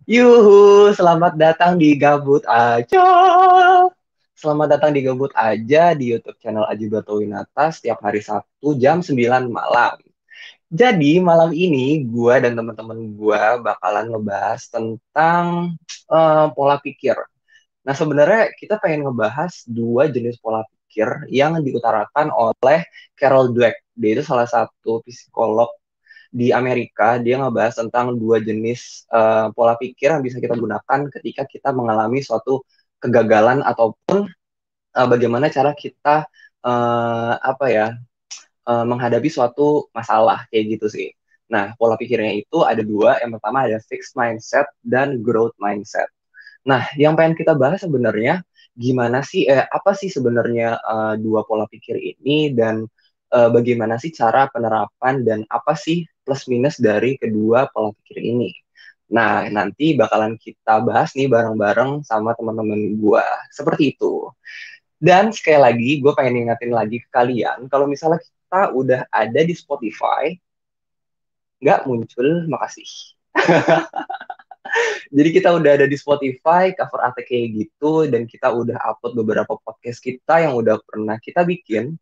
Yuhu, selamat datang di Gabut Aja. Selamat datang di Gabut Aja di YouTube channel Aji Batowinata setiap hari Sabtu jam 9 malam. Jadi malam ini gue dan teman-teman gue bakalan ngebahas tentang pola pikir. Nah sebenarnya kita pengen ngebahas dua jenis pola pikir yang diutarakan oleh Carol Dweck. Dia itu salah satu psikolog di Amerika. Dia ngebahas tentang dua jenis pola pikir yang bisa kita gunakan ketika kita mengalami suatu kegagalan ataupun bagaimana cara kita menghadapi suatu masalah kayak gitu sih. Nah, pola pikirnya itu ada dua. Yang pertama ada fixed mindset dan growth mindset. Nah, yang pengen kita bahas sebenarnya gimana sih, apa sih sebenarnya dua pola pikir ini dan bagaimana sih cara penerapan dan apa sih plus minus dari kedua pola pikir ini. Nah, nanti bakalan kita bahas nih bareng-bareng sama teman-teman gue. Seperti itu. Dan sekali lagi, gue pengen ingetin lagi ke kalian, kalau misalnya kita udah ada di Spotify, nggak muncul, makasih. Jadi kita udah ada di Spotify, cover art kayak gitu, dan kita udah upload beberapa podcast kita yang udah pernah kita bikin.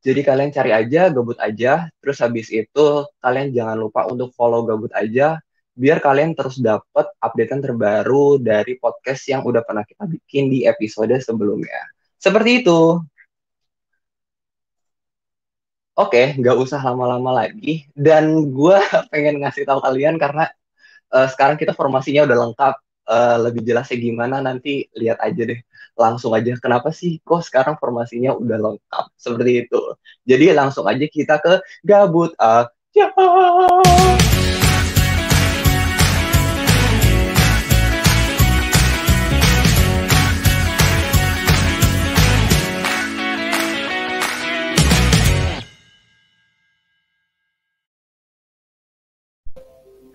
Jadi kalian cari aja, gabut aja. Terus habis itu kalian jangan lupa untuk follow gabut aja, biar kalian terus dapat updatean terbaru dari podcast yang udah pernah kita bikin di episode sebelumnya. Seperti itu. Oke, nggak usah lama-lama lagi. Dan gue pengen ngasih tahu kalian karena sekarang kita formasinya udah lengkap. Lebih jelasnya gimana nanti lihat aja deh. Langsung aja. Kenapa sih kok sekarang formasinya udah lengkap? Seperti itu. Jadi langsung aja kita ke gabut aja.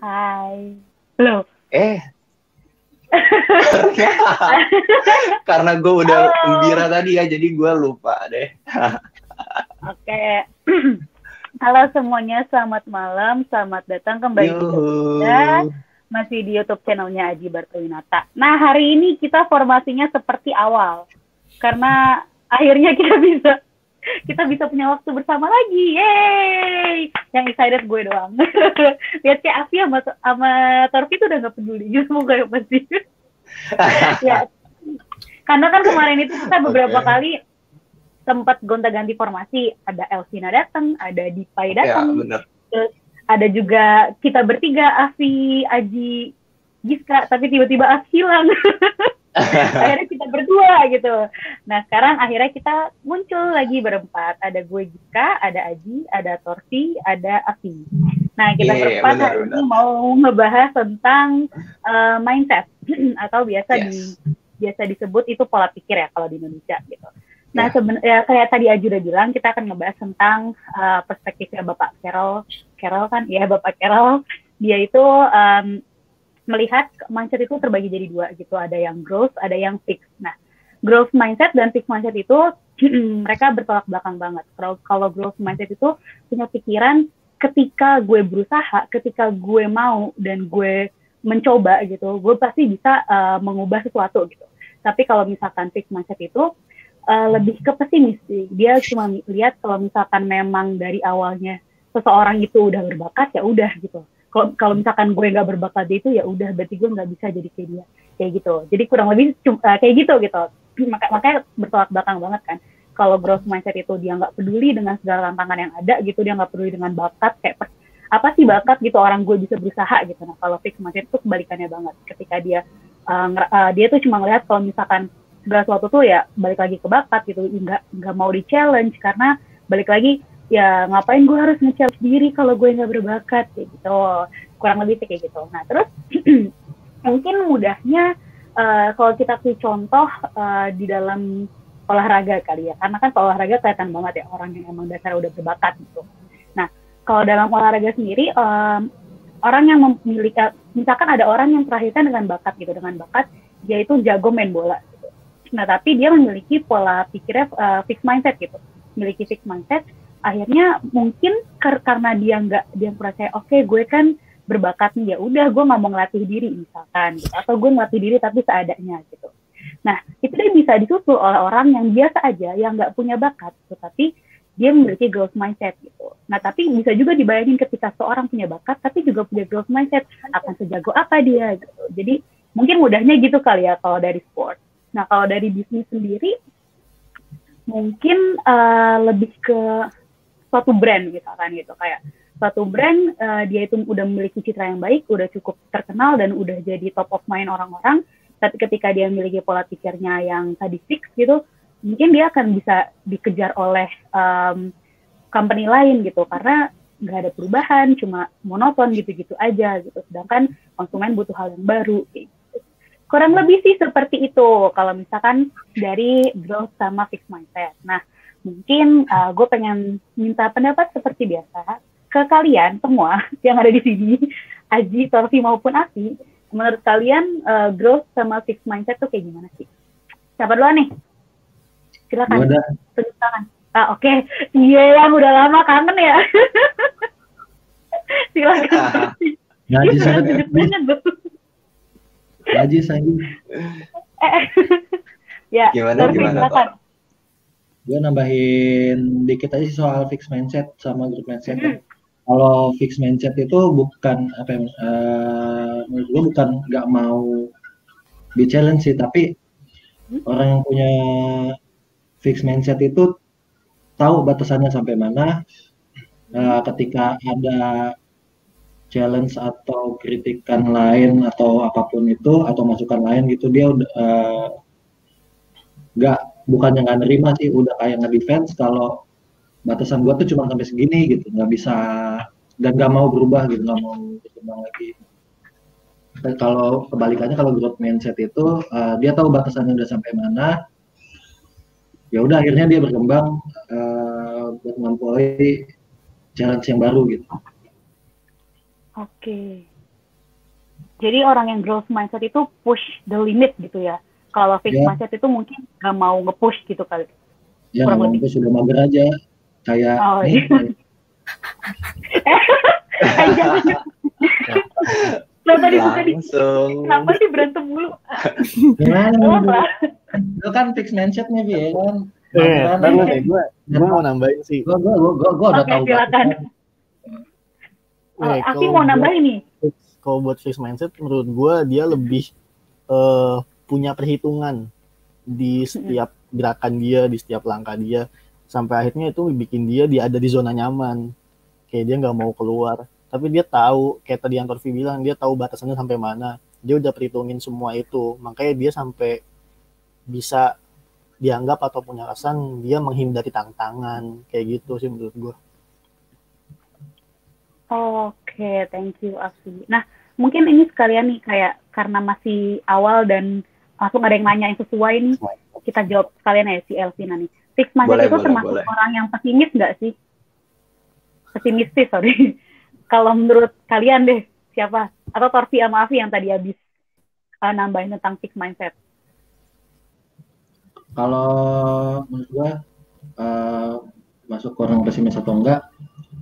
Hai. Loh. Eh, karena gue udah Halo. gembira tadi ya, jadi gue lupa deh. Oke. Halo semuanya, selamat malam. Selamat datang kembali di Gabuda. Yuhu. Masih di YouTube channelnya Aji Bartowinata. Nah, hari ini kita formasinya seperti awal. Karena akhirnya kita bisa punya waktu bersama lagi. Yeay! Yang excited gue doang. Lihat kayak Afi sama Torfi tuh udah gak peduli. Semoga yang pasti. Ya, karena kan kemarin itu kita beberapa Oke. kali sempat gonta-ganti formasi. Ada Elvina datang, ada Dipai Ya, datang, bener. terus ada juga kita bertiga, Afi, Aji, Giska, tapi tiba-tiba Afi hilang. Akhirnya kita berdua gitu. Nah sekarang akhirnya kita muncul lagi berempat. Ada gue Giska, ada Aji, ada Torfi, ada Afi. Nah kita Iya, berempat hari benar-benar. ini mau ngebahas tentang mindset atau Yes. biasa disebut itu pola pikir ya kalau di Indonesia gitu. Nah Ya. sebenarnya kayak tadi Aji udah bilang, kita akan ngebahas tentang perspektifnya Bapak Carol. Carol kan, ya Bapak Carol. Dia itu melihat mindset itu terbagi jadi dua gitu. Ada yang growth, ada yang fixed. Nah, growth mindset dan fixed mindset itu mereka bertolak belakang banget. Kalau growth mindset itu punya pikiran ketika gue berusaha, ketika gue mau dan gue mencoba gitu, gue pasti bisa mengubah sesuatu gitu. Tapi kalau misalkan fixed mindset itu lebih ke pesimis sih. Dia cuma lihat kalau misalkan memang dari awalnya seseorang itu udah berbakat, ya udah gitu. Kalau misalkan gue nggak berbakat di itu, ya udah berarti gue nggak bisa jadi kayak dia, kayak gitu. Jadi kurang lebih kayak gitu. Makanya bertolak belakang banget kan. Kalau growth mindset itu dia nggak peduli dengan segala tantangan yang ada gitu, dia nggak peduli dengan bakat, kayak apa sih bakat gitu, orang gue bisa berusaha gitu. Nah kalau fixed mindset itu kebalikannya banget. Ketika dia tuh cuma ngelihat kalau misalkan segala sesuatu tuh ya balik lagi ke bakat gitu, nggak mau di challenge karena balik lagi ya ngapain gue harus nge-challenge diri kalau gue nggak berbakat kayak gitu, kurang lebih kayak gitu. Nah terus mungkin mudahnya kalau kita kasih contoh di dalam olahraga kali ya, karena kan kalau olahraga kelihatan banget ya orang yang emang dasar udah berbakat gitu. Nah kalau dalam olahraga sendiri orang yang memiliki, misalkan ada orang yang terlahirkan dengan bakat gitu, dengan bakat dia itu jago main bola. Nah, tapi dia memiliki pola pikirnya fixed mindset gitu. Memiliki fixed mindset, akhirnya mungkin karena dia percaya, oke, gue kan berbakat nih, ya udah gue nggak mau ngelatih diri misalkan, gitu. Atau gue ngelatih diri tapi seadanya gitu. Nah itu dia bisa disusul oleh orang yang biasa aja, yang nggak punya bakat, tetapi dia memiliki growth mindset gitu. Nah tapi bisa juga dibayangin ketika seorang punya bakat tapi juga punya growth mindset, akan sejago apa dia gitu. Jadi mungkin mudahnya gitu kali ya kalau dari sport. Nah kalau dari bisnis sendiri mungkin lebih ke suatu brand misalkan gitu, kayak suatu brand dia itu udah memiliki citra yang baik, udah cukup terkenal dan udah jadi top of mind orang-orang, tapi ketika dia memiliki pola pikirnya yang tadi fix gitu, mungkin dia akan bisa dikejar oleh company lain gitu, karena nggak ada perubahan, cuma monoton gitu-gitu aja gitu, sedangkan konsumen butuh hal yang baru gitu. Kurang lebih sih seperti itu kalau misalkan dari growth sama fixed mindset. Nah, mungkin gue pengen minta pendapat seperti biasa ke kalian semua yang ada di sini, Aji, Torfi maupun Afi. Menurut kalian growth sama fixed mindset tuh kayak gimana sih? Siapa duluan nih? Silakan. Tunjuk tangan. Oke. Iya, yang udah lama kangen ya. Silakan. Ngaji sangat Ngaji saya. Ya, gimana Pak? Gue nambahin dikit aja soal fixed mindset sama growth mindset. Kalau fixed mindset itu bukan apa ya, menurut gue bukan nggak mau di challenge sih, tapi orang yang punya fixed mindset itu tahu batasannya sampai mana. Ketika ada challenge atau kritikan lain atau apapun itu atau masukan lain gitu, dia udah bukannya nggak nerima sih, udah kayak nge-defense kalau batasan gua tuh cuma sampai segini gitu, nggak bisa dan nggak mau berubah gitu, nggak mau berkembang lagi. Dan kalau kebalikannya, kalau growth mindset itu dia tahu batasannya udah sampai mana, ya udah akhirnya dia berkembang buat melampaui challenge yang baru gitu. Oke. Jadi orang yang growth mindset itu push the limit gitu ya. Kalau fixed mindset itu mungkin nggak mau nge-push gitu kali. Ya nggak mau nge-push, sudah mager aja. Kayak nih. Langsung. Kenapa sih berantem mulu? Gimana? Lu kan fixed mindset nih, Bi, kan? Gue mau nambahin sih. Gue udah tahu. Silakan. Aku mau nambahin nih. Kalau buat fixed mindset, menurut gue dia lebih punya perhitungan di setiap gerakan dia, di setiap langkah dia, sampai akhirnya itu bikin dia ada di zona nyaman. Kayak dia nggak mau keluar. Tapi dia tahu, kayak tadi yang Torfi bilang, dia tahu batasannya sampai mana. Dia udah perhitungin semua itu. Makanya dia sampai bisa dianggap atau punya alasan dia menghindari tantangan. Kayak gitu sih menurut gue. Oke, thank you Afi. Nah, mungkin ini sekalian nih kayak karena masih awal dan langsung ada yang nanya yang sesuai nih, kita jawab sekalian ya si Elvina nih. Fixed mindset itu termasuk orang yang pesimis nggak sih? Pesimistis, sorry. Kalau menurut kalian deh, siapa? Atau Torfi sama Afi yang tadi habis nambahin tentang fixed mindset? Kalau menurut gue masuk orang pesimis atau enggak,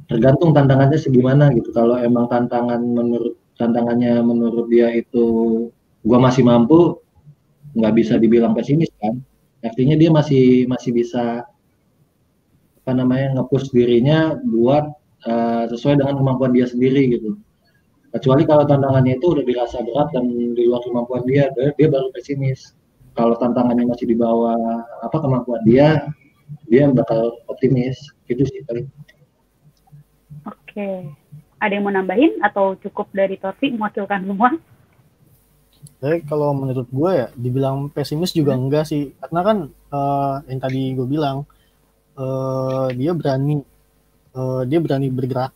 tergantung tantangannya segimana gitu. Kalau emang tantangannya menurut dia itu gua masih mampu, nggak bisa dibilang pesimis kan. Artinya dia masih bisa nge-push dirinya buat sesuai dengan kemampuan dia sendiri gitu. Kecuali kalau tantangannya itu udah dirasa berat dan di luar kemampuan dia baru pesimis. Kalau tantangannya masih di bawah kemampuan dia bakal optimis. Itu sih paling. Oke. Ada yang mau nambahin atau cukup dari Torfi mewakilkan semua? Jadi kalau menurut gue ya, dibilang pesimis juga enggak sih. Karena kan yang tadi gue bilang, dia berani bergerak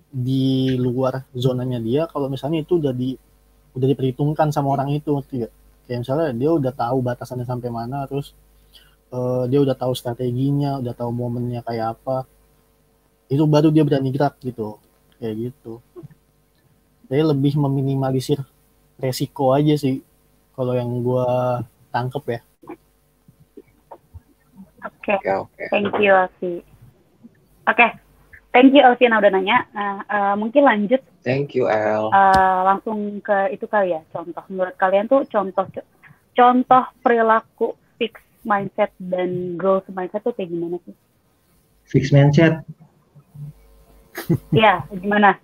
di luar zonanya dia. Kalau misalnya itu udah diperhitungkan sama orang itu, kayak misalnya dia udah tahu batasannya sampai mana, terus dia udah tahu strateginya, udah tahu momennya kayak apa. Itu baru dia berani gerak gitu, kayak gitu. Jadi lebih meminimalisir resiko aja sih kalau yang gue tangkep ya. Oke. Thank you Afi. Oke, Thank you Elvina udah nanya. Mungkin lanjut Thank you, El. langsung ke itu kali ya, contoh. Menurut kalian tuh contoh perilaku fixed mindset dan growth mindset tuh kayak gimana sih? Fixed mindset. Ya, gimana?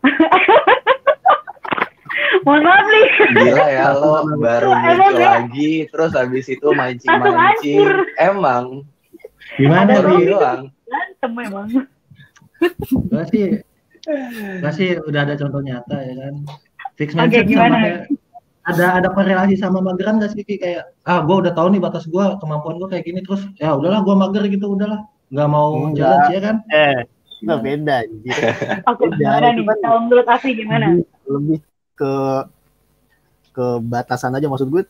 Mohon maaf nih. Gila ya, lo baru Emang muncul ya? lagi, terus habis itu Langsung mancing-mancing. hancur. Emang, Gimana Ada sih? hobi doang. Berantem emang. Gua sih udah ada contoh nyata ya kan. Fixed Oke, mindset sama gimana? kayak ada korelasi sama mageran nggak sih Ki? Kayak gue udah tahu nih batas gue, kemampuan gue kayak gini, terus ya udahlah gue mager gitu, udahlah nggak mau jalan sih ya kan. Nggak beda anjir. Oke, Beda, gimana itu nih? kan Kalau menurut Afi gimana? lebih ke batasan aja. Maksud gue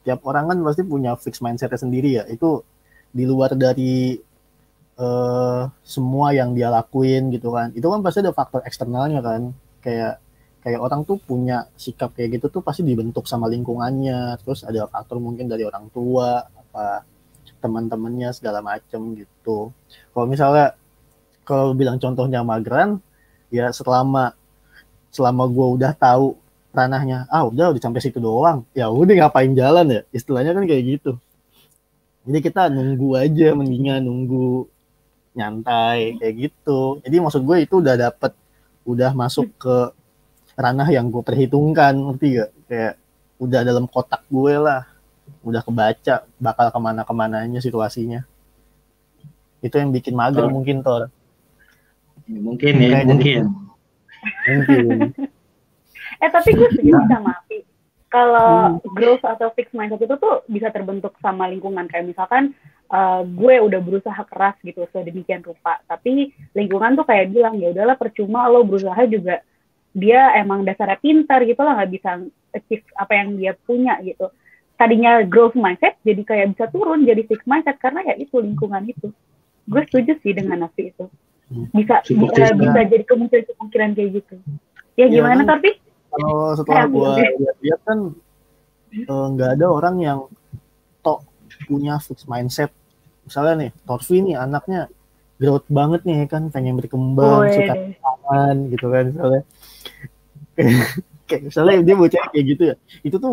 tiap orang kan pasti punya fixed mindsetnya sendiri ya. Itu di luar dari semua yang dia lakuin gitu kan. Itu kan pasti ada faktor eksternalnya kan. Kayak orang tuh punya sikap kayak gitu tuh pasti dibentuk sama lingkungannya. Terus ada faktor mungkin dari orang tua, apa teman-temannya segala macem gitu. Kalau bilang contohnya mageran, ya selama gue udah tahu ranahnya, udah sampai situ doang, ya udah ngapain jalan ya, istilahnya kan kayak gitu. Jadi kita nunggu aja, mendingan nunggu nyantai kayak gitu. Jadi maksud gue itu udah masuk ke ranah yang gue perhitungkan, ngerti gak? Kayak udah dalam kotak gue lah, udah kebaca bakal kemana-kemananya situasinya. Itu yang bikin mager mungkin, Tor. Mungkin ya, mungkin. Tapi gue setuju sama Afi. Kalau growth atau fixed mindset itu tuh bisa terbentuk sama lingkungan. Kayak misalkan gue udah berusaha keras gitu sedemikian rupa, tapi lingkungan tuh kayak bilang ya udahlah percuma lo berusaha juga, dia emang dasarnya pintar gitu lah, nggak bisa achieve apa yang dia punya gitu. Tadinya growth mindset jadi kayak bisa turun jadi fixed mindset karena ya itu lingkungan itu. Gue setuju sih dengan Afi itu. Bisa jadi kemungkinan kayak gitu. Ya gimana kan, tapi? Kalau setelah gue lihat kan nggak ada orang yang punya fixed mindset. Misalnya nih, Torvi nih anaknya growth banget nih kan, pengen berkembang, suka tangan gitu kan misalnya. Kayak misalnya dia bocah kayak gitu ya, itu tuh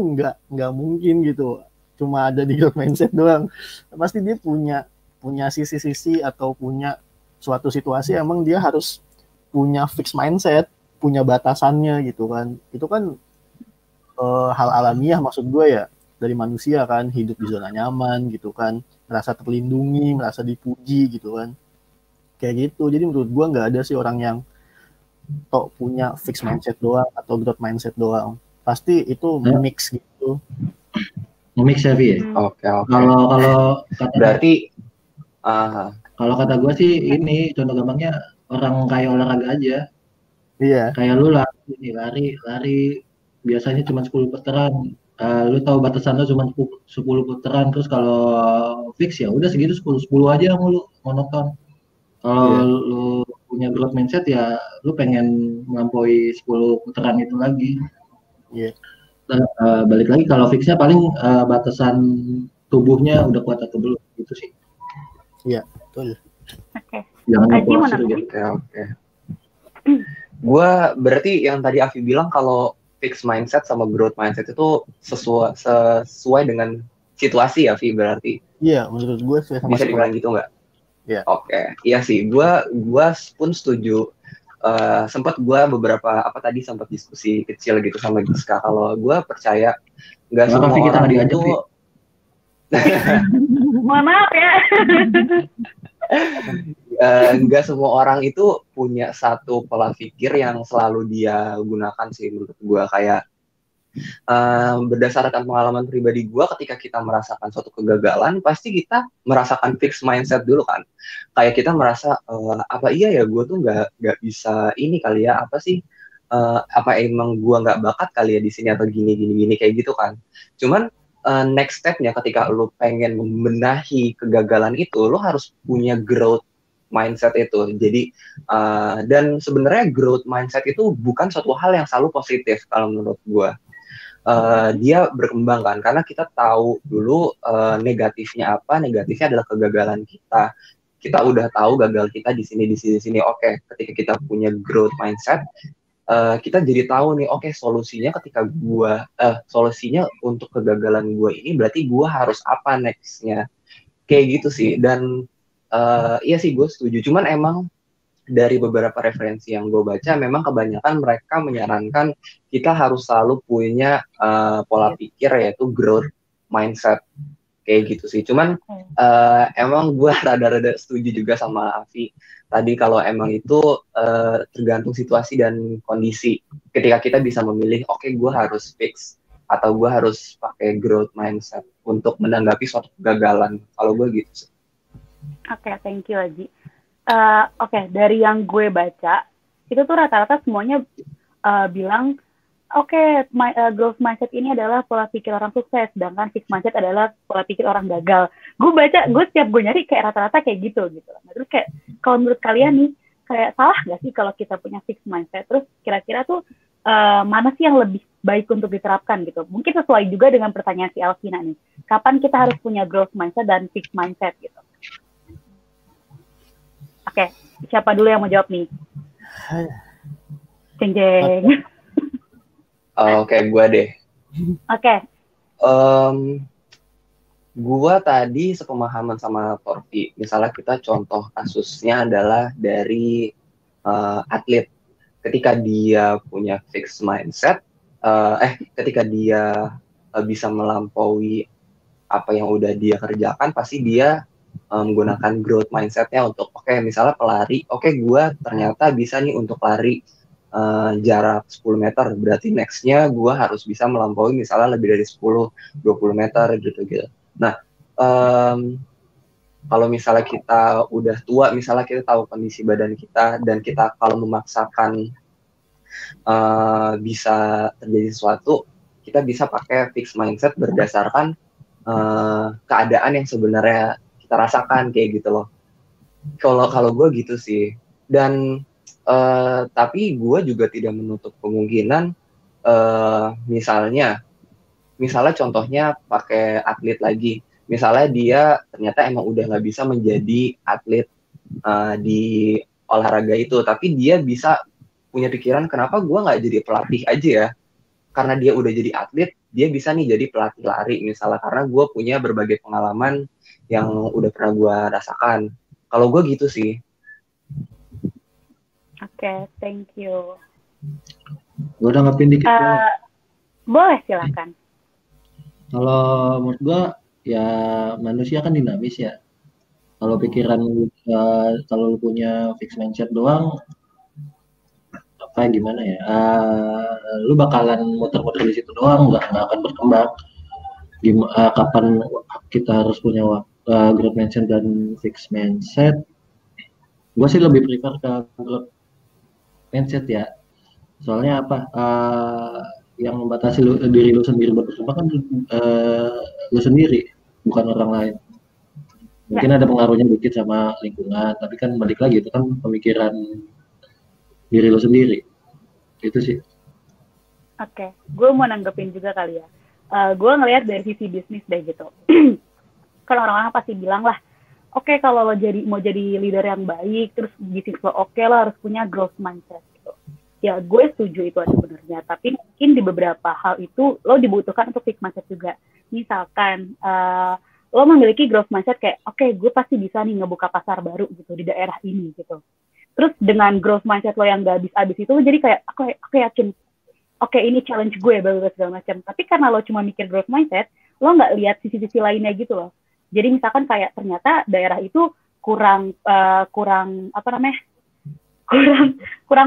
nggak mungkin gitu, cuma ada di growth mindset doang. Pasti dia punya sisi-sisi atau punya suatu situasi emang dia harus punya fixed mindset, punya batasannya gitu kan. Itu kan hal alamiah maksud gue ya, dari manusia kan, hidup di zona nyaman gitu kan, merasa terlindungi, merasa dipuji gitu kan, kayak gitu. Jadi menurut gue nggak ada sih orang yang punya fixed mindset doang atau growth mindset doang. Pasti itu mix gitu. Mix ya, Vi. Oke. Kalau berarti kalau kata gue sih ini contoh gampangnya orang kayak olahraga aja. Iya. Kayak lu lari biasanya cuma 10 putaran. Lu tahu batasan lu cuma 10 putaran, terus kalau fix ya udah segitu 10 aja lu monoton. Kalau lu punya growth mindset ya lu pengen melampaui 10 putaran itu lagi. Iya. Balik lagi kalau fixnya paling batasan tubuhnya udah kuat atau belum gitu sih. Iya, betul. Oke. Jangan Aji mana? Oke. Gua berarti yang tadi Afi bilang kalau fixed mindset sama growth mindset itu sesuai dengan situasi ya, Vi, berarti. Iya, menurut gue bisa dibilang gitu nggak? Iya. Oke. Iya sih, gua pun setuju. Sempat gue sempat diskusi kecil gitu sama Giska. Kalau gue percaya nggak semua orang itu mohon maaf ya. Nggak semua orang itu punya satu pola pikir yang selalu dia gunakan sih menurut gue. Kayak berdasarkan pengalaman pribadi gue, ketika kita merasakan suatu kegagalan pasti kita merasakan fixed mindset dulu kan. Kayak kita merasa apa iya ya gue tuh nggak bisa ini kali ya, apa sih apa emang gue nggak bakat kali ya di sini atau gini kayak gitu kan. Cuman next stepnya ketika lu pengen membenahi kegagalan itu, lu harus punya growth mindset itu. Jadi dan sebenarnya growth mindset itu bukan suatu hal yang selalu positif kalau menurut gue. Dia berkembang kan, karena kita tahu dulu negatifnya adalah kegagalan kita. kita udah tahu gagal kita di sini di sini di sini. Oke, ketika kita punya growth mindset, kita jadi tahu nih, oke, solusinya solusinya untuk kegagalan gue ini berarti gue harus apa nextnya, kayak gitu sih. Dan iya sih gue setuju, cuman emang dari beberapa referensi yang gue baca memang kebanyakan mereka menyarankan kita harus selalu punya pola pikir yaitu growth mindset, kayak gitu sih. Cuman emang gue rada-rada setuju juga sama Avi tadi, kalau emang itu tergantung situasi dan kondisi. Ketika kita bisa memilih, oke, gue harus fix atau gue harus pakai growth mindset untuk menanggapi suatu kegagalan. Kalau gue gitu sih. Oke, thank you Aji. Oke, dari yang gue baca itu tuh rata-rata semuanya bilang growth mindset ini adalah pola pikir orang sukses, sedangkan fixed mindset adalah pola pikir orang gagal. Gue setiap gue nyari kayak rata-rata kayak gitu. Nah, terus kayak kalau menurut kalian nih, kayak salah nggak sih kalau kita punya fixed mindset? Terus kira-kira tuh mana sih yang lebih baik untuk diterapkan gitu? Mungkin sesuai juga dengan pertanyaan si Alvina nih. Kapan kita harus punya growth mindset dan fixed mindset gitu? Oke, siapa dulu yang mau jawab nih? Jeng. Oke, gue deh. Oke. Gue tadi sepemahaman sama Torfi. Misalnya kita contoh kasusnya adalah dari atlet. Ketika dia punya fixed mindset, ketika dia bisa melampaui apa yang udah dia kerjakan, pasti dia menggunakan growth mindset-nya untuk misalnya pelari, gue ternyata bisa nih untuk lari jarak 10 meter, berarti next-nya gue harus bisa melampaui misalnya lebih dari 10-20 meter gitu. Nah, kalau misalnya kita udah tua, misalnya kita tahu kondisi badan kita, dan kita kalau memaksakan bisa terjadi sesuatu, kita bisa pakai fixed mindset berdasarkan keadaan yang sebenarnya kita rasakan, kayak gitu loh. Kalau gue gitu sih. Dan tapi gue juga tidak menutup kemungkinan misalnya contohnya pakai atlet lagi. Misalnya dia ternyata emang udah nggak bisa menjadi atlet di olahraga itu, tapi dia bisa punya pikiran, kenapa gue nggak jadi pelatih aja ya? Karena dia udah jadi atlet, dia bisa nih jadi pelatih lari misalnya, karena gue punya berbagai pengalaman yang udah pernah gue rasakan. Kalau gue gitu sih. Oke, thank you. Gue udah ngapin dikit. Boleh, silakan. Kalau menurut gue ya manusia kan dinamis ya. Kalau pikiran kalau lu punya fixed mindset doang, gimana ya? Lu bakalan muter-muter di situ doang, nggak akan berkembang. Kapan kita harus punya growth mindset dan fixed mindset? Gue sih lebih prefer ke growth mindset ya. Soalnya apa? Yang membatasi diri lu sendiri berkembang kan lu sendiri, bukan orang lain. Mungkin ada pengaruhnya dikit sama lingkungan, tapi kan balik lagi itu kan pemikiran diri lu sendiri. Itu sih. Oke, gue mau nanggepin juga kali ya. Gue ngelihat dari sisi bisnis deh gitu. Kan orang-orang pasti bilang lah, oke, kalau lo mau jadi leader yang baik, terus bisnis lo lo harus punya growth mindset gitu. Ya, gue setuju itu ada benernya. Tapi mungkin di beberapa hal itu lo dibutuhkan untuk fixed mindset juga. Misalkan lo memiliki growth mindset kayak, gue pasti bisa nih ngebuka pasar baru gitu di daerah ini gitu. Terus dengan growth mindset lo yang gak habis-habis itu, lo jadi kayak, aku yakin, ini challenge gue, segala macam. Tapi karena lo cuma mikir growth mindset, lo nggak lihat sisi-sisi lainnya gitu loh. Jadi misalkan kayak ternyata daerah itu kurang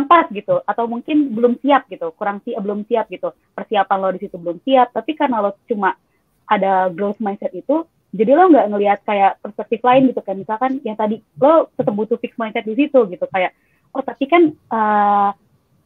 pas gitu, atau mungkin belum siap gitu, belum siap gitu, persiapan lo di situ belum siap. Tapi karena lo cuma ada growth mindset itu, jadi lo nggak ngelihat kayak perspektif lain gitu kan. Misalkan yang tadi lo tetap butuh fixed mindset di situ gitu, kayak tapi kan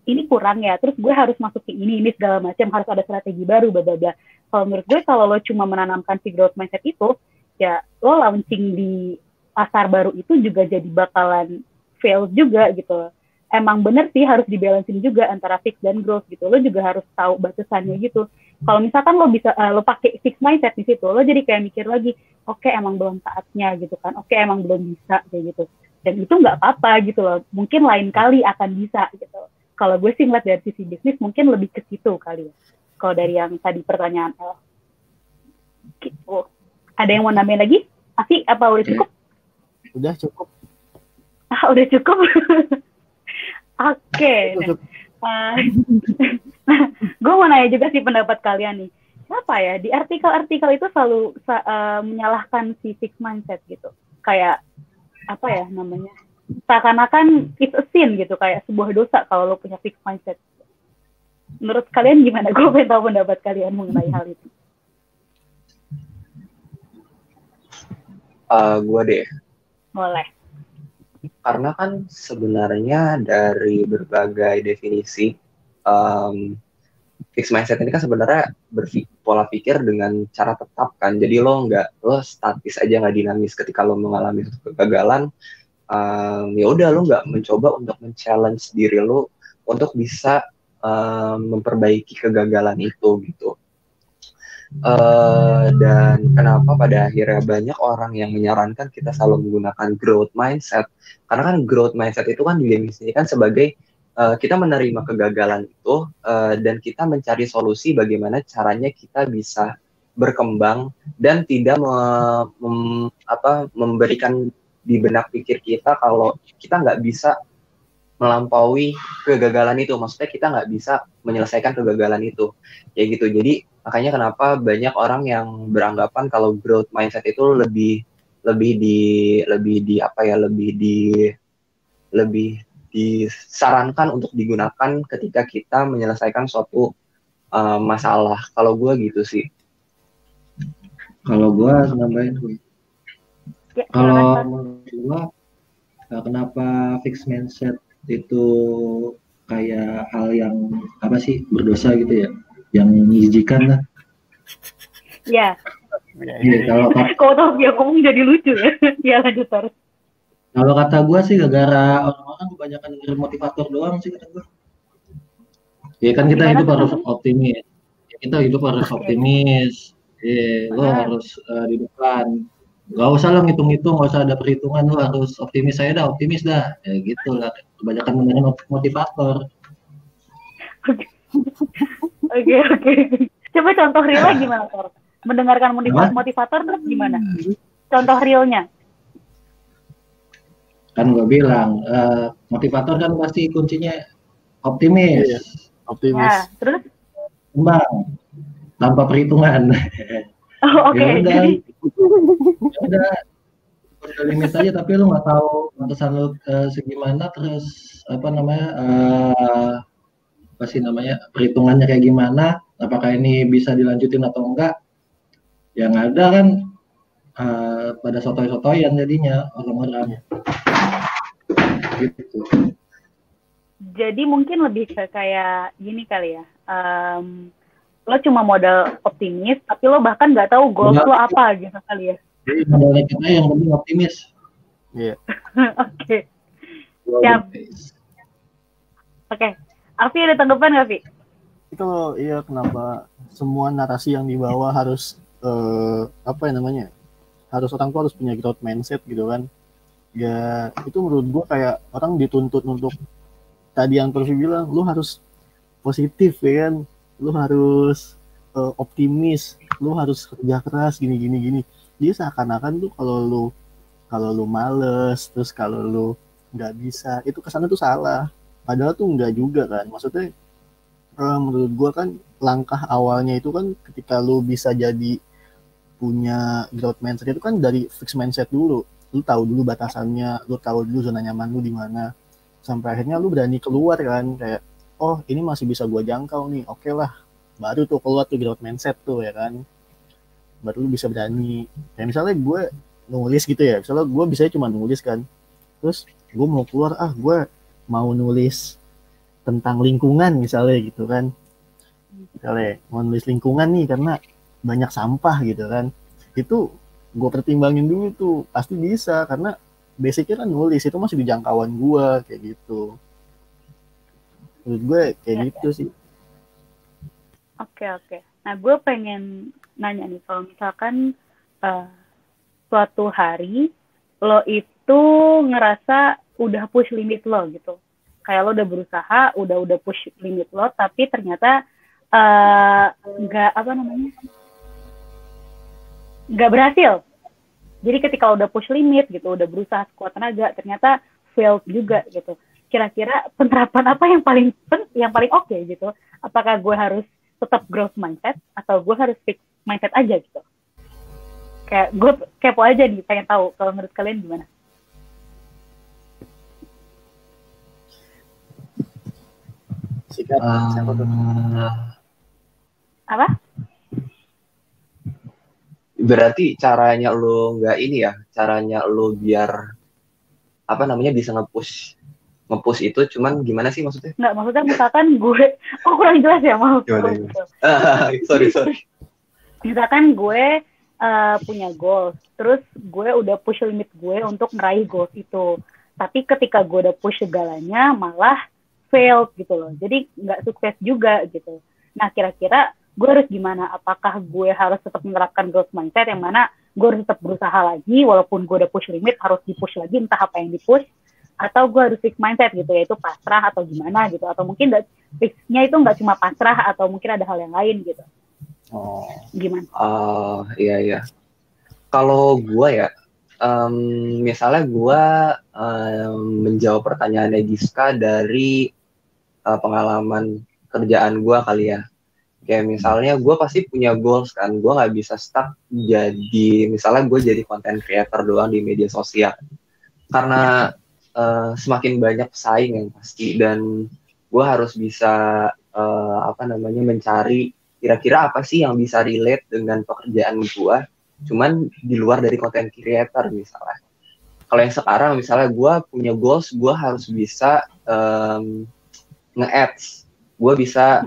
ini kurang ya, terus gue harus masukin ini segala macam, harus ada strategi baru, bla bla bla. Kalau menurut gue, kalau lo cuma menanamkan si growth mindset itu, ya lo launching di pasar baru itu juga jadi bakalan fail juga gitu. emang bener sih harus dibalancein juga antara fixed dan growth gitu. Lo juga harus tahu batasannya gitu. Kalau misalkan lo bisa lo pakai fixed mindset di situ, lo jadi kayak mikir lagi, oke, emang belum saatnya gitu kan, oke, emang belum bisa kayak gitu. Dan itu nggak apa-apa gitu loh. Mungkin lain kali akan bisa gitu. Kalau gue sih ngeliat dari sisi bisnis mungkin lebih ke situ kali ya. Kalau dari yang tadi pertanyaan gitu. Ada yang mau nambahin lagi? Afi, apa udah cukup? Udah cukup. Udah cukup. Oke. Gue mau nanya juga sih pendapat kalian nih. Kenapa ya di artikel-artikel itu selalu menyalahkan si fixed mindset gitu. Kayak apa ya namanya? Seakan-akan it's a sin gitu, kayak sebuah dosa kalau lo punya fixed mindset. Menurut kalian gimana? Gue pengen tahu pendapat kalian mengenai hal itu. Gue deh. Boleh. Karena kan sebenarnya dari berbagai definisi fixed mindset ini kan sebenarnya pola pikir dengan cara tetap kan. Jadi lo statis aja, nggak dinamis. Ketika lo mengalami kegagalan, ya udah lo nggak mencoba untuk men-challenge diri lo untuk bisa memperbaiki kegagalan itu gitu. Dan kenapa pada akhirnya banyak orang yang menyarankan kita selalu menggunakan growth mindset, karena kan growth mindset itu kan didefinisikan sebagai kita menerima kegagalan itu dan kita mencari solusi bagaimana caranya kita bisa berkembang dan tidak memberikan di benak pikir kita kalau kita nggak bisa melampaui kegagalan itu, maksudnya kita nggak bisa menyelesaikan kegagalan itu, ya gitu. Jadi makanya kenapa banyak orang yang beranggapan kalau growth mindset itu lebih disarankan untuk digunakan ketika kita menyelesaikan suatu masalah. Kalau gue gitu sih. Kalau gue nambahin gue. Ya, kalau menurut gue kenapa fixed mindset itu kayak hal yang apa sih, berdosa gitu ya, yang menjijikan lah. Ya. Kalau kok tau dia ngomong jadi lucu ya. Ya lanjut terus. Kalau kata gue sih gara-gara orang-orang kebanyakan dengerin motivator doang sih kata gue. Ya kan kita hidup harus optimis. Kita hidup harus optimis. Lo harus di depan. Gak usah lo ngitung-ngitung, gak usah ada perhitungan, lo harus optimis aja dah, optimis dah. Ya gitu lah, kebanyakan mendengar motivator. Oke. Coba contoh realnya gimana, Tor? Mendengarkan motivator terus gimana? Contoh realnya? Kan gue bilang, motivator kan pasti kuncinya optimis. Iya, optimis. Ya, terus? Kembang, tanpa perhitungan. Oke. Ya udah limit aja, tapi lu nggak tahu batasan lu segimana, terus perhitungannya kayak gimana, apakah ini bisa dilanjutin atau enggak. Yang ada kan pada sotoy-sotoyan jadinya orang-orang gitu. Jadi mungkin lebih ke kayak gini kali ya, lo cuma modal optimis, tapi lo bahkan nggak tahu goals lo apa gitu kali ya. Jadi modalnya kita yang penting optimis. Iya. Oke. Siap. Oke. Afi ada tanggapan nggak, Fi? Kalau iya, kenapa semua narasi yang dibawa harus harus orang tuh harus punya growth mindset gitu kan? Ya itu menurut gua kayak orang dituntut untuk tadi yang Turfi bilang, lu harus positif ya kan, lu harus optimis, lu harus kerja keras gini. Jadi seakan-akan tuh kalau lu males, terus kalau lu nggak bisa, itu kesana tuh salah. Padahal tuh nggak juga kan. Maksudnya menurut gua kan langkah awalnya itu kan ketika lu bisa jadi punya growth mindset itu kan dari fixed mindset dulu. Lu tahu dulu batasannya, lu tahu dulu zona nyaman lu di mana. Sampai akhirnya lu berani keluar kan, kayak oh ini masih bisa gua jangkau nih, oke lah. Baru tuh keluar tuh growth mindset tuh ya kan. Baru lu bisa berani. Kayak misalnya gue nulis gitu ya, misalnya gue bisa cuma nulis kan, terus gue mau keluar, gue mau nulis tentang lingkungan misalnya gitu kan, misalnya mau nulis lingkungan nih karena banyak sampah gitu kan, itu gue pertimbangin dulu tuh, pasti bisa karena basicnya kan nulis itu masih di jangkauan gue kayak gitu. Menurut gue kayak gitu sih. Oke. Nah, gue pengen nanya nih, kalau misalkan suatu hari lo itu ngerasa udah push limit lo gitu, kayak lo udah berusaha, udah push limit lo, tapi ternyata nggak nggak berhasil. Jadi ketika udah push limit gitu, udah berusaha sekuat tenaga, ternyata failed juga gitu. Kira-kira penerapan apa yang paling oke gitu? Apakah gue harus tetap growth mindset atau gue harus fix mindset aja gitu? Kayak gue kepo aja nih, pengen tahu kalau menurut kalian gimana? Sikat, siapa tuh? Apa? Berarti caranya lo nggak ini ya, caranya lo biar apa namanya bisa nge-push itu cuman gimana sih maksudnya? Nggak, maksudnya misalkan gue, kurang jelas ya, maaf. Sorry. Misalkan gue punya goals, terus gue udah push limit gue untuk meraih goals itu. Tapi ketika gue udah push segalanya, malah failed gitu loh. Jadi nggak sukses juga gitu. Nah, kira-kira gue harus gimana? Apakah gue harus tetap menerapkan growth mindset yang mana gue harus tetap berusaha lagi, walaupun gue udah push limit, harus di-push lagi, entah apa yang di-push, atau gue harus fix mindset gitu, yaitu pasrah atau gimana gitu. Atau mungkin fixnya itu nggak cuma pasrah, atau mungkin ada hal yang lain gitu. Gimana? Iya. Kalau gue ya, misalnya gue menjawab pertanyaannya Giska dari pengalaman kerjaan gue kali ya. Kayak misalnya gue pasti punya goals kan, gue nggak bisa stuck jadi, misalnya gue jadi content creator doang di media sosial. Karena semakin banyak pesaing yang pasti, dan gue harus bisa mencari kira-kira apa sih yang bisa relate dengan pekerjaan gue, cuman di luar dari content creator misalnya. Kalau yang sekarang misalnya gue punya goals, gue harus bisa nge-ads, gue bisa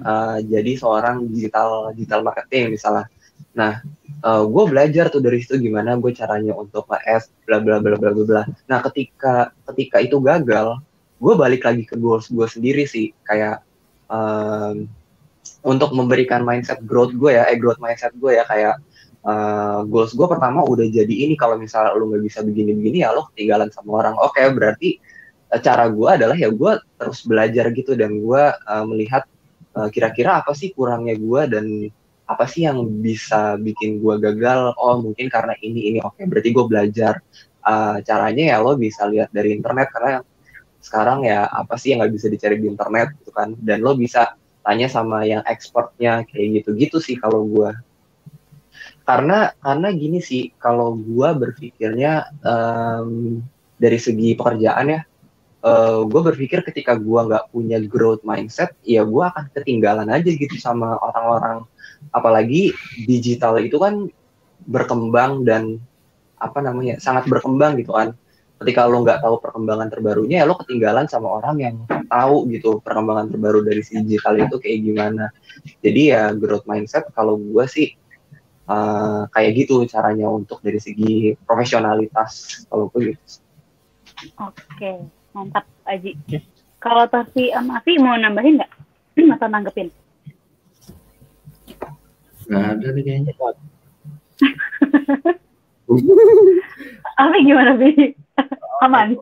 jadi seorang digital marketing misalnya. Nah, gue belajar tuh dari situ gimana gue caranya untuk nge-ads, bla bla bla bla bla. Nah, ketika itu gagal, gue balik lagi ke goals gue sendiri sih, kayak untuk memberikan growth mindset gue ya, kayak goals gue pertama udah jadi ini, kalau misalnya lu nggak bisa begini-begini ya lo ketinggalan sama orang. Oke, berarti cara gue adalah ya gue terus belajar gitu, dan gue melihat kira-kira apa sih kurangnya gue dan apa sih yang bisa bikin gue gagal. Oh, mungkin karena ini. Oke, berarti gue belajar. Caranya ya lo bisa lihat dari internet, karena sekarang ya apa sih yang nggak bisa dicari di internet gitu kan, dan lo bisa tanya sama yang expertnya kayak gitu sih kalau gue. Karena gini sih, kalau gue berpikirnya dari segi pekerjaan ya, gue berpikir ketika gue nggak punya growth mindset, ya gue akan ketinggalan aja gitu sama orang-orang. Apalagi digital itu kan berkembang dan sangat berkembang gitu kan. Ketika lo nggak tahu perkembangan terbarunya, ya lo ketinggalan sama orang yang tahu gitu perkembangan terbaru dari si digital itu kayak gimana. Jadi ya growth mindset kalau gue sih kayak gitu caranya untuk dari segi profesionalitas kalau gue gitu. Oke, mantap Aji. Kalau Tafi sama Afi mau nambahin nggak atau nanggepin? Nggak ada nih kayaknya. Afi gimana, Fi? Aman.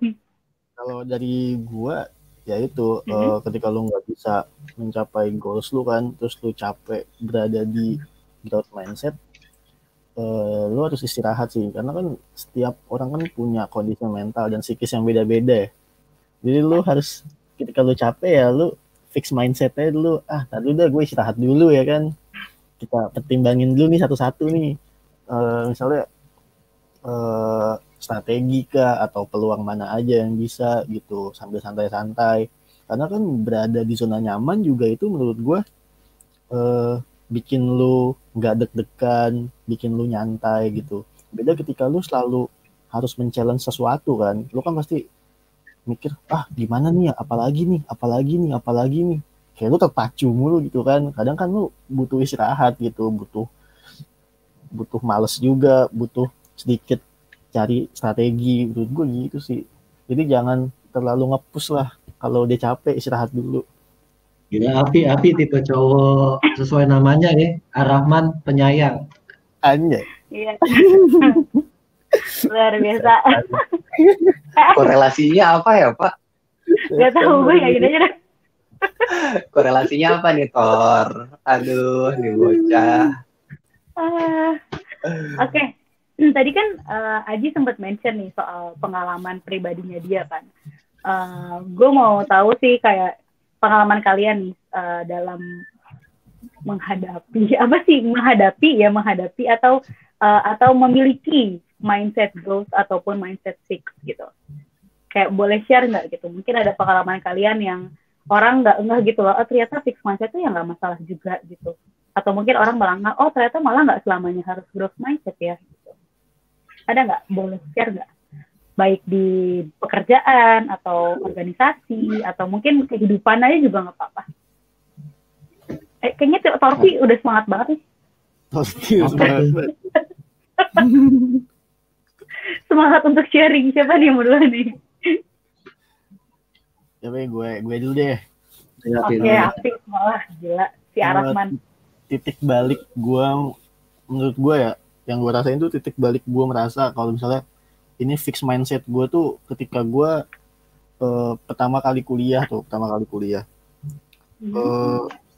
Kalau dari gua ya itu ketika lu nggak bisa mencapai goals lu kan, terus lu capek berada di growth mindset, lu harus istirahat sih, karena kan setiap orang kan punya kondisi mental dan psikis yang beda-beda ya. Jadi lu harus ketika lu capek ya lu fix mindsetnya dulu, tadi udah gue istirahat dulu ya kan, kita pertimbangin dulu nih satu-satu nih, misalnya strategi kah atau peluang mana aja yang bisa gitu, sambil santai-santai. Karena kan berada di zona nyaman juga itu menurut gue bikin lu nggak deg-degan, bikin lu nyantai gitu. Beda ketika lu selalu harus men-challenge sesuatu kan, lu kan pasti mikir gimana nih ya, apalagi nih, kayak lu terpacu mulu gitu kan. Kadang kan lu butuh istirahat gitu, butuh males juga, butuh sedikit cari strategi. Menurut gue gitu sih. Jadi jangan terlalu nge-push lah, kalau udah capek istirahat dulu. Gila, Api tipe cowok sesuai namanya ya, Ar-Rahman penyayang. Anjay. Iya. Luar biasa. Korelasinya apa ya, Pak? Gak tahu, gue yakin aja dah. Korelasinya apa nih, Thor? Aduh, nih bocah. Oke. Tadi kan Aji sempat mention nih soal pengalaman pribadinya dia kan. Gue mau tahu sih kayak pengalaman kalian nih dalam menghadapi atau memiliki mindset growth ataupun mindset fix gitu. Kayak boleh share nggak gitu? Mungkin ada pengalaman kalian yang orang nggak enggak gitu loh. Oh, ternyata fix mindset itu ya nggak masalah juga gitu. Atau mungkin orang malah oh ternyata malah nggak selamanya harus growth mindset ya. Gitu. Ada nggak? Boleh share nggak? Baik di pekerjaan atau organisasi atau mungkin kehidupan aja juga nggak apa-apa. Kayaknya Torfi udah semangat banget nih. Semangat untuk sharing. Siapa nih yang mau duluan nih? Ya gue dulu deh. Oke, asik malah gila si Ar-Rahman. Titik balik gue, menurut gue ya, yang gue rasain tuh titik balik gue merasa kalau misalnya ini fix mindset gue tuh ketika gue pertama kali kuliah.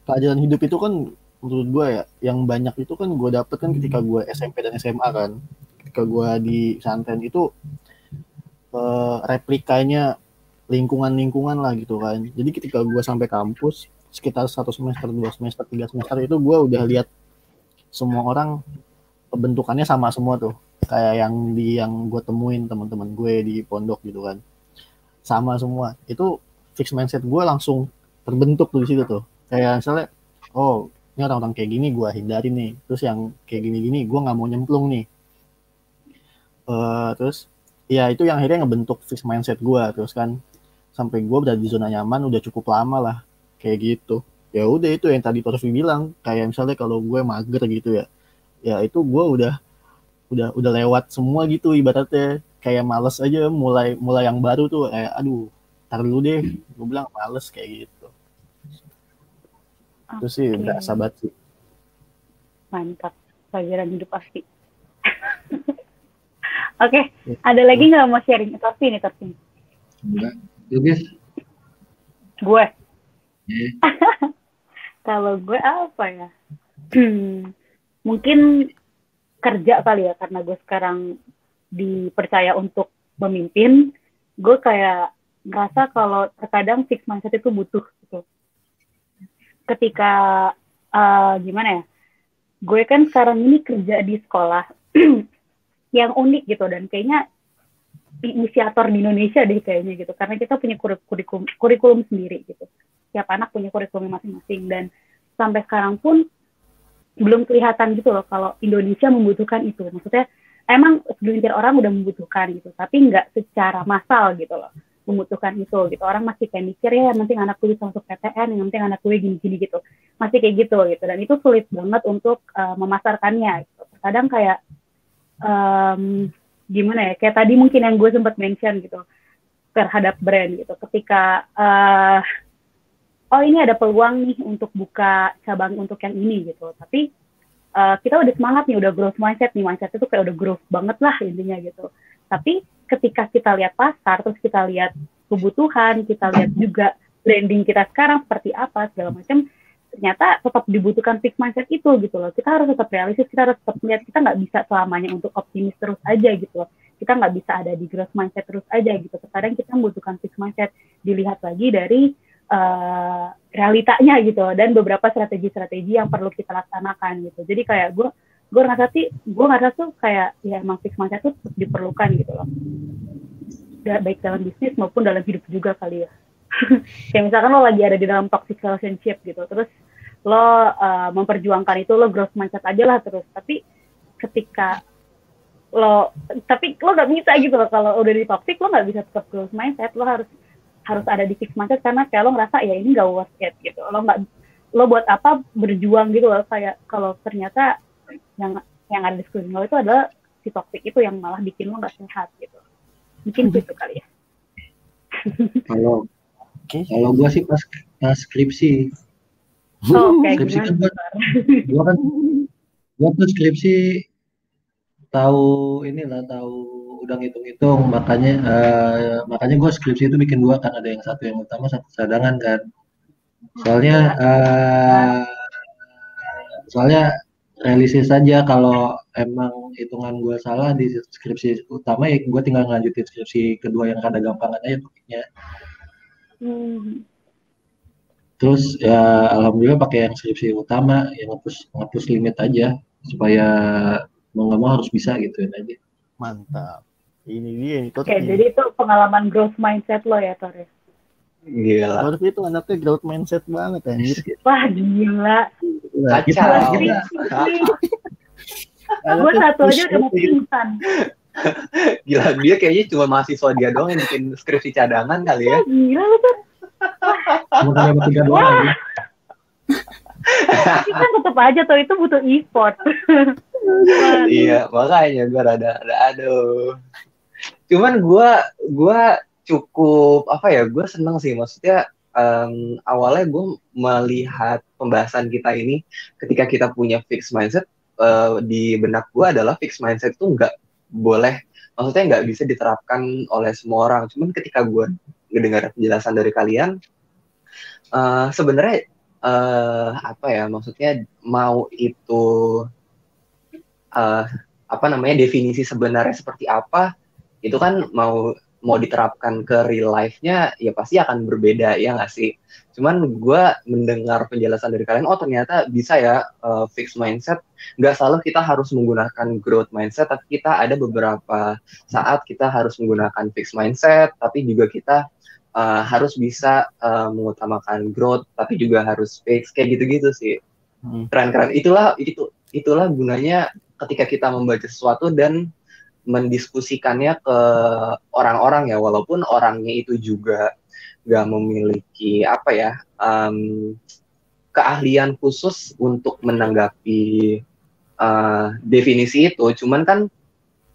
Pelajaran hidup itu kan menurut gue ya, yang banyak itu kan gue dapet kan ketika gue SMP dan SMA kan. Ketika gue di pesantren itu replikanya lingkungan lah gitu kan. Jadi ketika gue sampai kampus sekitar 1 semester, 2 semester, 3 semester itu gue udah lihat semua orang bentukannya sama semua tuh. Kayak yang gue temuin teman-teman gue di pondok gitu kan. Sama semua. Itu fix mindset gue langsung terbentuk tuh di situ tuh. Kayak misalnya, oh ini orang-orang kayak gini gue hindarin nih. Terus yang kayak gini-gini gue nggak mau nyemplung nih. Terus ya itu yang akhirnya ngebentuk fix mindset gue. Terus kan sampai gue berada di zona nyaman udah cukup lama lah kayak gitu. Ya udah itu yang tadi Torfi bilang. Kayak misalnya kalau gue mager gitu ya. Ya itu gue udah lewat semua gitu ibaratnya. Kayak males aja mulai yang baru tuh kayak aduh tar dulu deh. Gue bilang males kayak gitu. Itu sih udah sahabat sih. Mantap, pelajaran hidup pasti. Oke, ada lagi nggak mau sharing? Torfi. Enggak, guys. Gue. Kalau gue apa ya? Mungkin kerja kali ya, karena gue sekarang dipercaya untuk memimpin. Gue kayak ngerasa kalau terkadang fix mindset itu butuh gitu. Ketika gimana ya, gue kan sekarang ini kerja di sekolah yang unik gitu dan kayaknya inisiator di Indonesia deh kayaknya gitu, karena kita punya kurikulum sendiri gitu, tiap anak punya kurikulum masing-masing dan sampai sekarang pun belum kelihatan gitu loh kalau Indonesia membutuhkan itu. Maksudnya emang segelintir orang udah membutuhkan gitu, tapi nggak secara massal gitu loh membutuhkan itu gitu. Orang masih kayak mikir ya, yang penting anak gue bisa masuk PTN, yang penting anak gue gini-gini gitu. Masih kayak gitu. Dan itu sulit banget untuk memasarkannya gitu. Kadang kayak gimana ya, kayak tadi mungkin yang gue sempat mention gitu terhadap brand gitu. Ketika oh ini ada peluang nih untuk buka cabang untuk yang ini gitu. Tapi kita udah semangat nih, udah growth mindset nih. Mindset itu kayak udah growth banget lah intinya gitu. Tapi ketika kita lihat pasar, terus kita lihat kebutuhan, kita lihat juga branding kita sekarang seperti apa, segala macam, ternyata tetap dibutuhkan fixed mindset itu gitu loh. Kita harus tetap realistis, kita harus tetap melihat, kita nggak bisa selamanya untuk optimis terus aja gitu loh. Kita nggak bisa ada di growth mindset terus aja gitu. Terkadang kita membutuhkan fixed mindset, dilihat lagi dari realitanya gitu loh, dan beberapa strategi-strategi yang perlu kita laksanakan gitu. Jadi kayak gue ngerasa tuh kayak ya emang fixed mindset tuh diperlukan gitu loh, baik dalam bisnis maupun dalam hidup juga kali ya. Kayak misalkan lo lagi ada di dalam toxic relationship gitu, terus lo memperjuangkan itu, lo growth mindset aja lah terus, tapi ketika lo nggak bisa gitu loh, kalau udah di toxic lo nggak bisa tetap growth mindset, lo harus ada di fixed mindset, karena kayak lo ngerasa ya ini nggak worth it gitu, lo buat apa berjuang gitu loh, kayak kalau ternyata yang ada di sekeliling lo itu adalah si toxic itu yang malah bikin lo nggak sehat gitu. Mungkin gitu kali ya. Kalau gue sih pas skripsi. Oke, Skripsi kan gimana? gua tuh skripsi tahu inilah tahu udah ngitung-ngitung makanya gue skripsi itu bikin dua kan, ada yang satu yang utama satu cadangan kan. Soalnya soalnya realistis saja kalau emang hitungan gue salah di skripsi utama ya gue tinggal ngelanjutin skripsi kedua yang kada gampangan aja topiknya. Terus ya alhamdulillah pakai yang skripsi utama yang ngapus limit aja supaya mau nggak mau harus bisa gituin aja. Mantap. Ini dia nih. Oke, jadi itu pengalaman growth mindset lo ya, Tor? Gila. Torf itu anaknya growth mindset banget anjir. Wah, gila. Kacau. Gue satu aja udah mau pingsan. Gila, dia kayaknya cuma mahasiswa dia doang yang bikin skripsi cadangan kali ya. Gila lu tuh. Bukan yang bertiga doang aja. Tapi kan tetap aja tuh itu butuh effort. Iya, makanya gue rada aduh. Cuman gue cukup gue seneng sih, maksudnya awalnya gue melihat pembahasan kita ini ketika kita punya fixed mindset, di benak gue adalah fixed mindset itu nggak boleh, maksudnya nggak bisa diterapkan oleh semua orang. Cuman ketika gue mendengar penjelasan dari kalian, sebenarnya maksudnya mau itu definisi sebenarnya seperti apa, itu kan mau diterapkan ke real life-nya ya pasti akan berbeda, ya nggak sih? Cuman gue mendengar penjelasan dari kalian, oh ternyata bisa ya fixed mindset, nggak selalu kita harus menggunakan growth mindset, tapi kita ada beberapa saat kita harus menggunakan fixed mindset, tapi juga kita harus bisa mengutamakan growth, tapi juga harus fix, kayak gitu-gitu sih. Keren-keren. Itulah gunanya ketika kita membaca sesuatu dan mendiskusikannya ke orang-orang ya, walaupun orangnya itu juga nggak memiliki keahlian khusus untuk menanggapi definisi itu. Cuman kan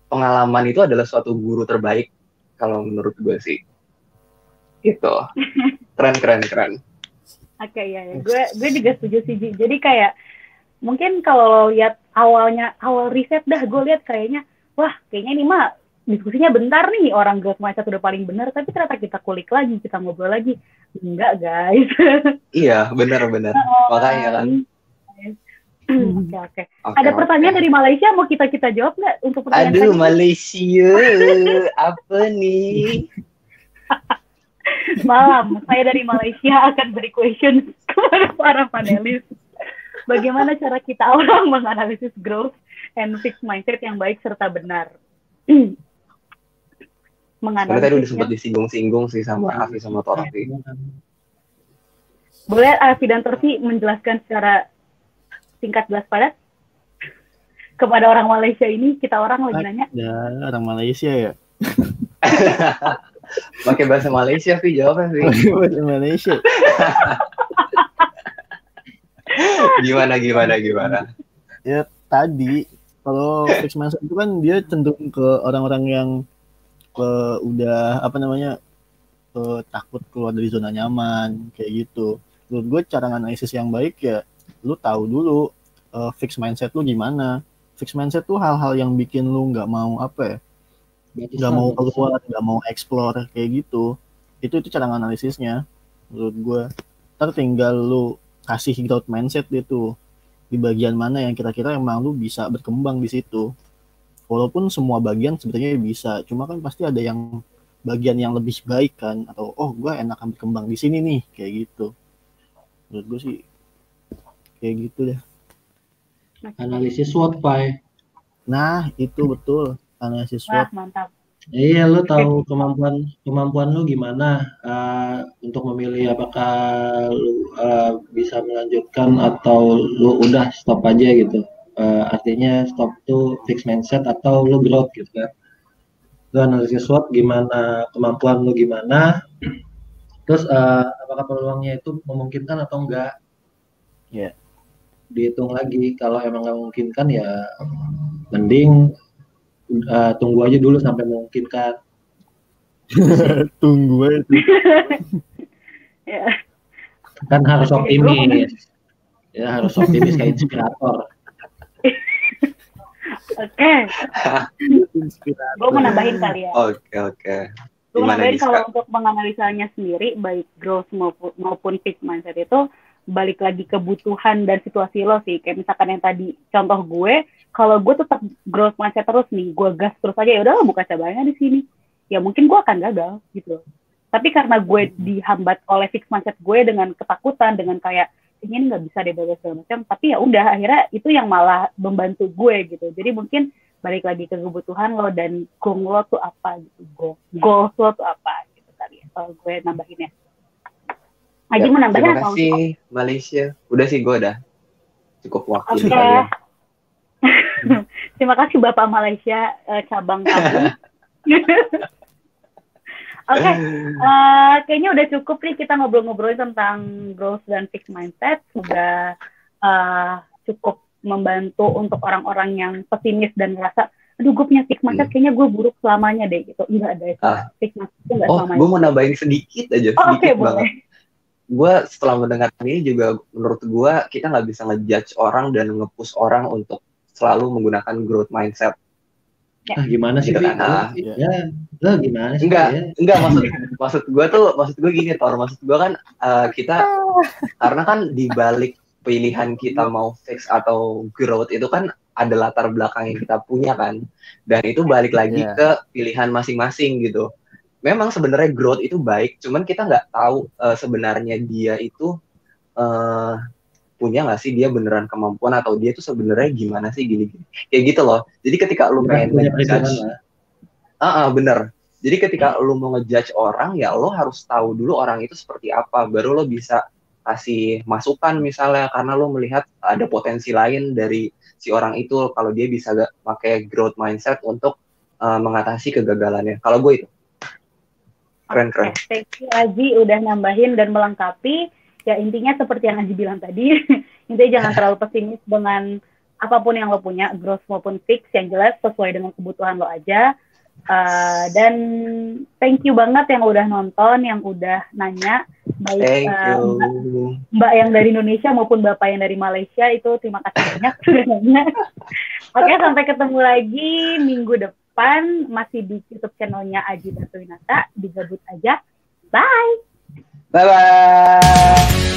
pengalaman itu adalah suatu guru terbaik kalau menurut gue sih. Gitu. Keren. Oke, ya. Gue juga setuju sih, Ji. Jadi kayak mungkin kalau lihat awal riset dah, gue lihat kayaknya wah, kayaknya ini mah diskusinya bentar nih, orang growth mindset udah paling benar, tapi ternyata kita kulik lagi, kita ngobrol lagi. Enggak, guys. Iya, benar. Makanya kan. Oke. Ada pertanyaan dari Malaysia, mau kita jawab nggak untuk pertanyaan tadi? Malaysia, apa nih? Malam, saya dari Malaysia akan beri question kepada para panelis. Bagaimana cara kita orang menganalisis growth and fixed mindset yang baik serta benar? Karena tadi udah sempat disinggung-singgung sih sama Afi sama Torfi. Boleh Afi dan Torfi menjelaskan secara singkat jelas padat kepada orang Malaysia ini? Kita orang lagi nanya. Ya, orang Malaysia ya. Pakai bahasa Malaysia, Vi, jawabnya, Vi. Pakai bahasa Malaysia. Gimana? Ya tadi kalau fixed mindset itu kan dia cenderung ke orang-orang yang udah takut keluar dari zona nyaman kayak gitu. Menurut gue cara analisis yang baik ya lu tahu dulu fixed mindset lu gimana. Fixed mindset tuh hal-hal yang bikin lu nggak mau nggak mau keluar, nggak mau explore kayak gitu. Itu cara analisisnya menurut gue. Ntar tinggal lu kasih growth mindset itu di bagian mana yang kira-kira emang lu bisa berkembang di situ. Walaupun semua bagian sebenarnya bisa, cuma kan pasti ada yang bagian yang lebih baik kan, atau gue enakan berkembang di sini nih kayak gitu. Menurut gue sih kayak gitu deh. Analisis SWOT, Pai. Nah itu betul, analisis SWOT. Mantap. Iya, lu tahu kemampuan lu gimana untuk memilih apakah lu bisa melanjutkan atau lu udah stop aja gitu. Artinya stop tuh fixed mindset atau lu growth gitu kan. Lu analisis SWOT gimana, kemampuan lu gimana, terus apakah peluangnya itu memungkinkan atau enggak. Ya. Dihitung lagi, kalau emang nggak memungkinkan ya mending tunggu aja dulu sampai memungkinkan. Tunggu aja. Ya. Kan harus Oke, optimis. Ya harus optimis kayak inspirator. Oke, gue mau nambahin kali ya. Oke. Gue mau Gimana, nambahin Giska? kalau untuk menganalisanya sendiri, baik growth maupun fixed mindset itu balik lagi kebutuhan dan situasi lo sih. Kayak misalkan yang tadi contoh gue, kalau gue tetap growth mindset terus nih, gue gas terus aja, ya udah buka cabangnya di sini. Ya mungkin gue akan gagal gitu. Tapi karena gue dihambat oleh fixed mindset gue dengan ketakutan, dengan kayak ini nggak bisa deh segala macam, tapi ya udah akhirnya itu yang malah membantu gue gitu. Jadi mungkin balik lagi ke kebutuhan lo dan goal lo tuh apa gitu, goal lo tuh apa gitu kali ya. Kalau gue nambahinnya. Aji mau nambahin Terima atau kasih Malaysia. Udah sih, gue udah cukup wakil Oke. kalian. Terima kasih Bapak Malaysia cabang kamu. Oke, kayaknya udah cukup nih kita ngobrol-ngobrolin tentang growth dan fixed mindset. Sudah cukup membantu untuk orang-orang yang pesimis dan merasa, aduh gue punya fixed mindset, kayaknya gue buruk selamanya deh gitu. Enggak ada, fixed mindset itu enggak selamanya. Gue mau nambahin sedikit aja, Oke, banget. boleh. Gue setelah mendengar ini juga, menurut gue kita nggak bisa ngejudge orang dan nge-push orang untuk selalu menggunakan growth mindset. Gimana sih, gitu kan? Ya, gimana sih? Enggak, maksud gue gini, Tor. Maksud gue kan kita, karena kan di balik pilihan kita mau fix atau growth itu kan ada latar belakang yang kita punya kan, dan itu balik lagi ke pilihan masing-masing gitu. Memang sebenarnya growth itu baik, cuman kita nggak tahu sebenarnya dia itu punya nggak sih dia beneran kemampuan, atau dia tuh sebenarnya gimana sih gini-gini kayak gitu loh. Jadi ketika lu pengen ngejudge, bener. Jadi ketika lu mau ngejudge orang, ya lo harus tahu dulu orang itu seperti apa, baru lo bisa kasih masukan misalnya, karena lo melihat ada potensi lain dari si orang itu kalau dia bisa pakai growth mindset untuk mengatasi kegagalannya. Kalau gue itu keren. Thank you Aji udah nambahin dan melengkapi. Ya intinya seperti yang Aji bilang tadi, intinya jangan terlalu pesimis dengan apapun yang lo punya, growth maupun fix, yang jelas sesuai dengan kebutuhan lo aja. Dan thank you banget yang udah nonton, yang udah nanya, baik Mbak yang dari Indonesia maupun Bapak yang dari Malaysia, itu terima kasih banyak sudah nanya. Oke, sampai ketemu lagi minggu depan, masih di YouTube channelnya Aji Batowinata, digabut aja. Bye! Bye-bye!